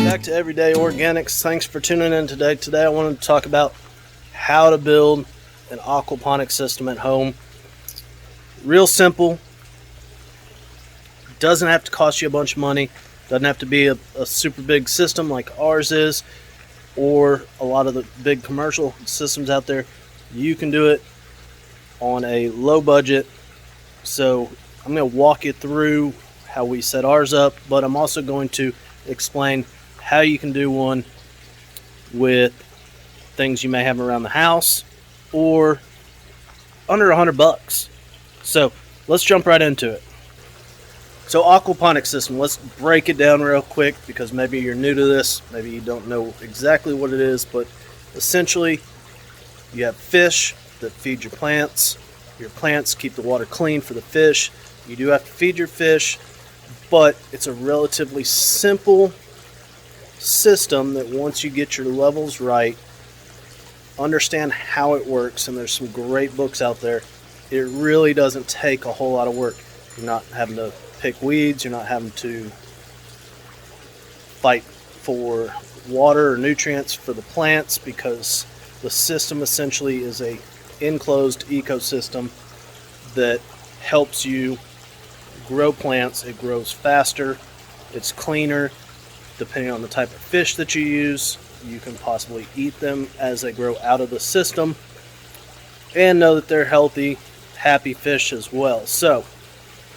back to Everyday Organics. Thanks for tuning in today. Today I wanted to talk about how to build an aquaponics system at home. Real simple. Doesn't have to cost you a bunch of money. Doesn't have to be a super big system like ours is, or a lot of the big commercial systems out there. You can do it on a low budget. So I'm going to walk you through how we set ours up, but I'm also going to explain how you can do one with things you may have around the house or under $100. So let's jump right into it. So aquaponics system, let's break it down real quick because maybe you're new to this, maybe you don't know exactly what it is, but essentially you have fish that feed your plants. Your plants keep the water clean for the fish. You do have to feed your fish, but it's a relatively simple system that once you get your levels right, understand how it works, and there's some great books out there. It really doesn't take a whole lot of work. You're not having to pick weeds, you're not having to fight for water or nutrients for the plants, because the system essentially is a enclosed ecosystem that helps you grow plants. It grows faster, it's cleaner. Depending on the type of fish that you use, you can possibly eat them as they grow out of the system and know that they're healthy, happy fish as well. So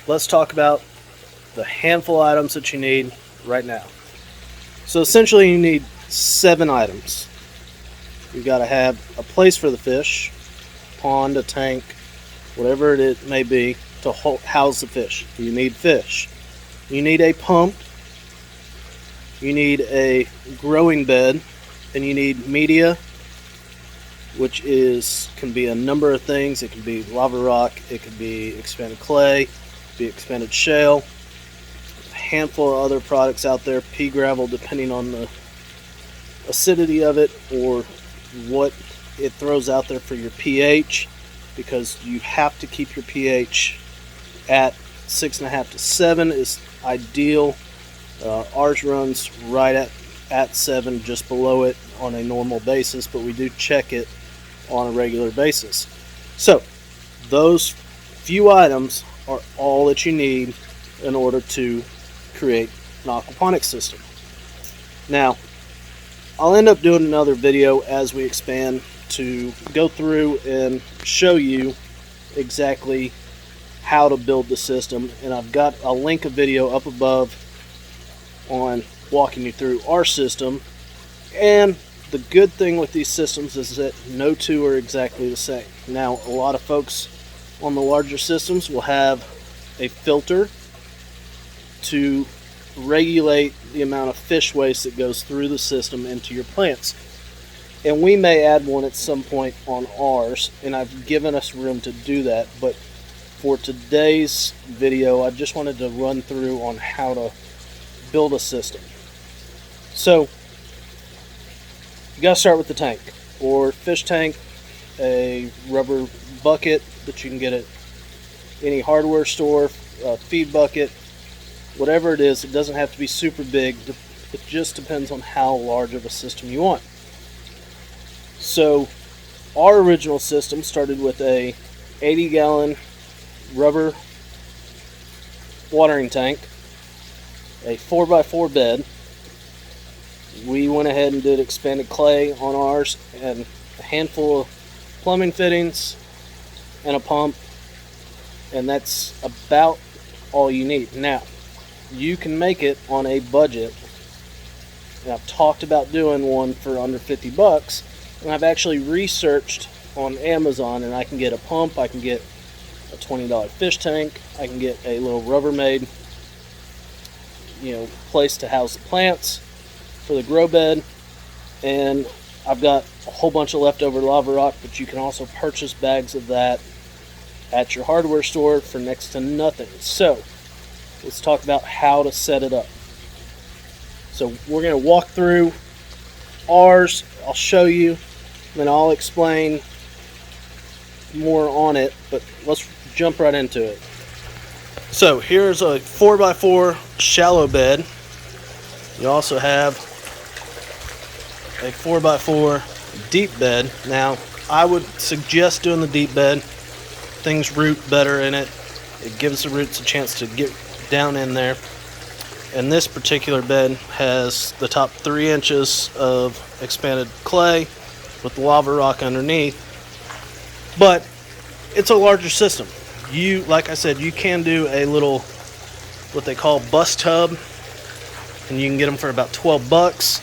let's talk about the handful of items that you need right now. So essentially you need 7 items. You got to have a place for the fish, pond, a tank, whatever it may be, to house the fish. You need fish. You need a pump. You need a growing bed, and you need media, which can be a number of things. It can be lava rock, it could be expanded clay, it could be expanded shale, a handful of other products out there, pea gravel, depending on the acidity of it or what it throws out there for your pH, because you have to keep your pH at 6.5 to 7 is ideal. Ours runs right at 7, just below it on a normal basis, but we do check it on a regular basis. So those few items are all that you need in order to create an aquaponics system. Now, I'll end up doing another video as we expand to go through and show you exactly how to build the system, and I'll link a video up above on walking you through our system. And the good thing with these systems is that no two are exactly the same. Now, a lot of folks on the larger systems will have a filter to regulate the amount of fish waste that goes through the system into your plants, and we may add one at some point on ours, and I've given us room to do that. But for today's video, I just wanted to run through on how to build a system. So you gotta start with the tank or fish tank, a rubber bucket that you can get at any hardware store, a feed bucket, whatever it is. It doesn't have to be super big. It just depends on how large of a system you want. So our original system started with a 80-gallon rubber watering tank, a 4x4 bed. We went ahead and did expanded clay on ours, and a handful of plumbing fittings and a pump, and that's about all you need. Now, you can make it on a budget, and I've talked about doing one for under $50, and I've actually researched on Amazon, and I can get a pump, I can get a $20 fish tank, I can get a little Rubbermaid place to house the plants for the grow bed, and I've got a whole bunch of leftover lava rock, but you can also purchase bags of that at your hardware store for next to nothing. So let's talk about how to set it up. So we're going to walk through ours. I'll show you, then I'll explain more on it, but let's jump right into it. So here's a 4x4 shallow bed. You also have a 4x4 deep bed. Now, I would suggest doing the deep bed. Things root better in it. It gives the roots a chance to get down in there. And this particular bed has the top 3 inches of expanded clay with the lava rock underneath. But it's a larger system. Like I said, you can do a little, what they call bus tub, and you can get them for about $12,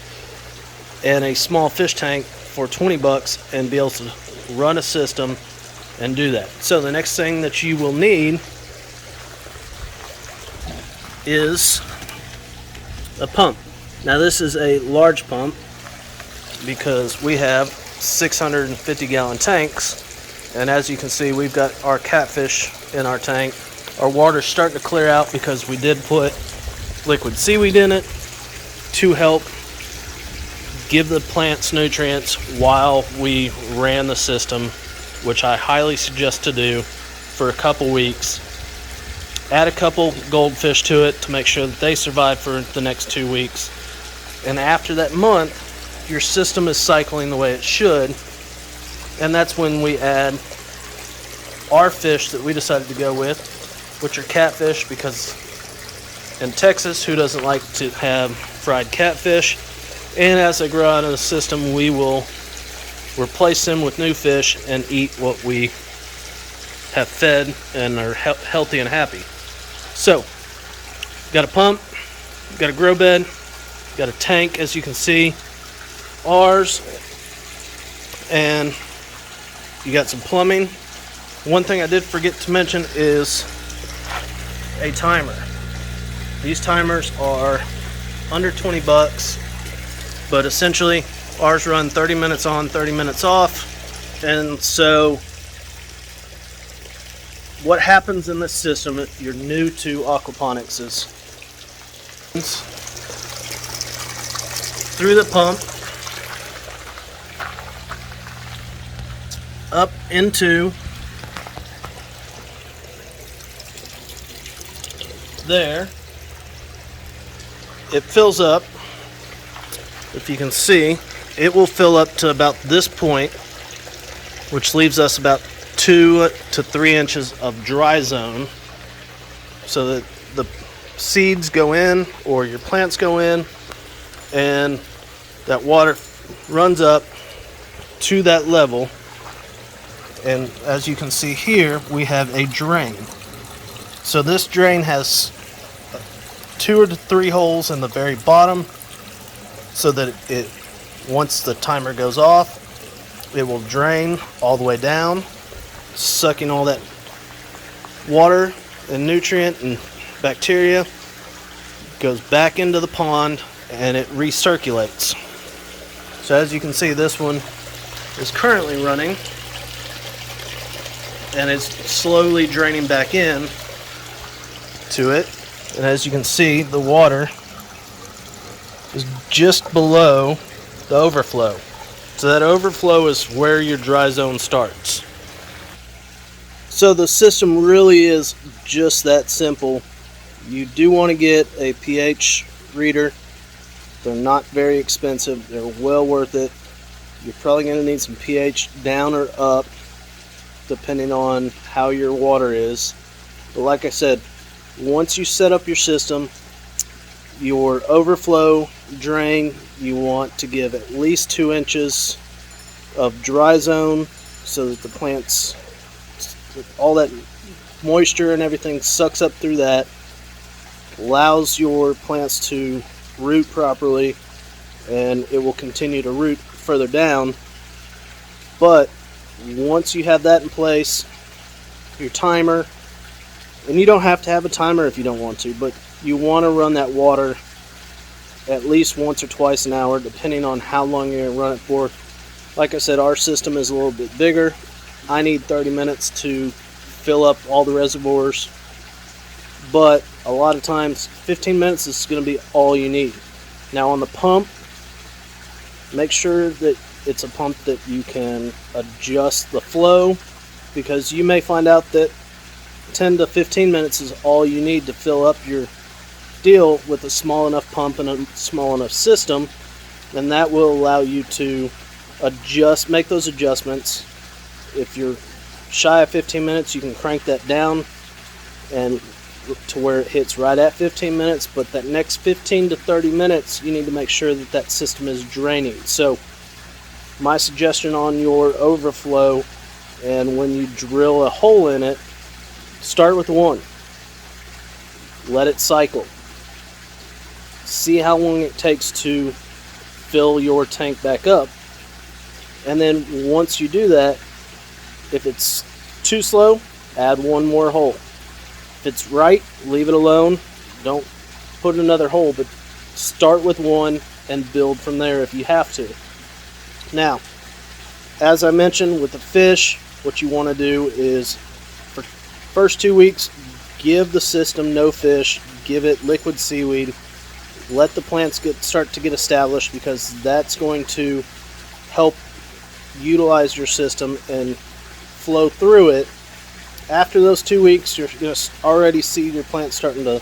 and a small fish tank for $20, and be able to run a system and do that. So the next thing that you will need is a pump. Now this is a large pump because we have 650-gallon tanks, and as you can see, we've got our catfish in our tank. Our water's starting to clear out because we did put liquid seaweed in it to help give the plants nutrients while we ran the system, which I highly suggest to do for a couple weeks. Add a couple goldfish to it to make sure that they survive for the next 2 weeks. And after that month, your system is cycling the way it should. And that's when we add our fish that we decided to go with, which are catfish, because in Texas, who doesn't like to have fried catfish? And as they grow out of the system, we will replace them with new fish and eat what we have fed and are healthy and happy. So, got a pump, got a grow bed, got a tank, as you can see, ours, and you got some plumbing. One thing I did forget to mention is a timer. These timers are under $20, but essentially ours run 30 minutes on, 30 minutes off. And so what happens in this system if you're new to aquaponics is through the pump up into there, it fills up. If you can see, it will fill up to about this point, which leaves us about 2 to 3 inches of dry zone, so that the seeds go in or your plants go in, and that water runs up to that level. And as you can see here, we have a drain. So this drain has 2 or 3 holes in the very bottom, so that it once the timer goes off, it will drain all the way down, sucking all that water and nutrient and bacteria, goes back into the pond, and it recirculates. So as you can see, this one is currently running, and it's slowly draining back in to it. And as you can see, the water is just below the overflow. So that overflow is where your dry zone starts. So the system really is just that simple. You do want to get a pH reader. They're not very expensive. They're well worth it. You're probably going to need some pH down or up, depending on how your water is. But like I said, once you set up your system, your overflow drain, you want to give at least 2 inches of dry zone, so that the plants, all that moisture and everything sucks up through that, allows your plants to root properly, and it will continue to root further down. But once you have that in place, your timer, and you don't have to have a timer if you don't want to, but you want to run that water at least once or twice an hour, depending on how long you're going to run it for. Like I said, our system is a little bit bigger. I need 30 minutes to fill up all the reservoirs, but a lot of times 15 minutes is going to be all you need. Now on the pump, make sure that it's a pump that you can adjust the flow, because you may find out that 10 to 15 minutes is all you need to fill up your deal with a small enough pump and a small enough system. and that will allow you to make those adjustments. If you're shy of 15 minutes, you can crank that down and to where it hits right at 15 minutes, but that next 15 to 30 minutes you need to make sure that that system is draining. So my suggestion on your overflow, and when you drill a hole in it, start with one, let it cycle, see how long it takes to fill your tank back up, and then once you do that, if it's too slow, add one more hole. If it's right, leave it alone. Don't put another hole, but start with one and build from there if you have to. Now, as I mentioned with the fish, what you want to do is, for first 2 weeks, give the system no fish, give it liquid seaweed, let the plants start to get established, because that's going to help utilize your system and flow through it. After those 2 weeks, you're going to already see your plants starting to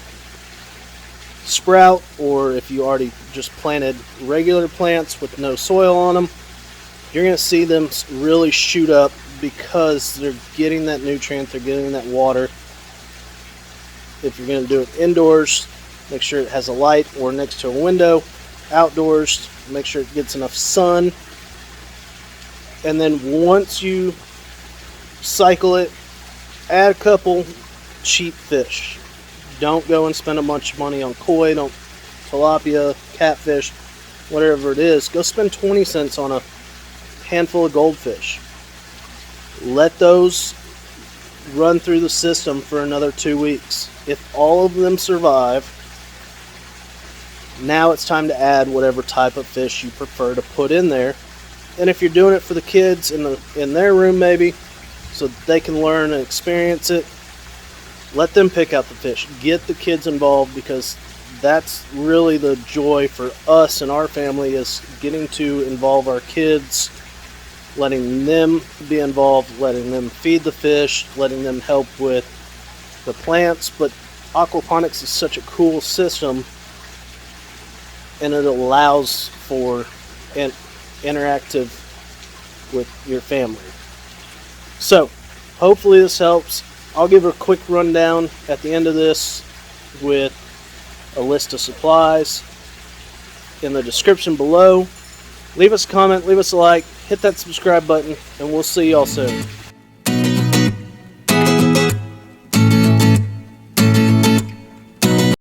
sprout, or if you already just planted regular plants with no soil on them, you're going to see them really shoot up because they're getting that nutrient, they're getting that water. If you're going to do it indoors, make sure it has a light or next to a window. Outdoors, make sure it gets enough sun. And then once you cycle it, add a couple cheap fish. Don't go and spend a bunch of money on koi, tilapia, catfish, whatever it is. Go spend 20 cents on a handful of goldfish. Let those run through the system for another 2 weeks. If all of them survive, now it's time to add whatever type of fish you prefer to put in there. And if you're doing it for the kids in their room, maybe, so that they can learn and experience it, let them pick out the fish. Get the kids involved, because that's really the joy for us and our family, is getting to involve our kids, letting them be involved, letting them feed the fish, letting them help with the plants. But aquaponics is such a cool system, and it allows for an interactive with your family. So hopefully this helps. I'll give a quick rundown at the end of this with a list of supplies in the description below. Leave us a comment, leave us a like, hit that subscribe button, and we'll see y'all soon.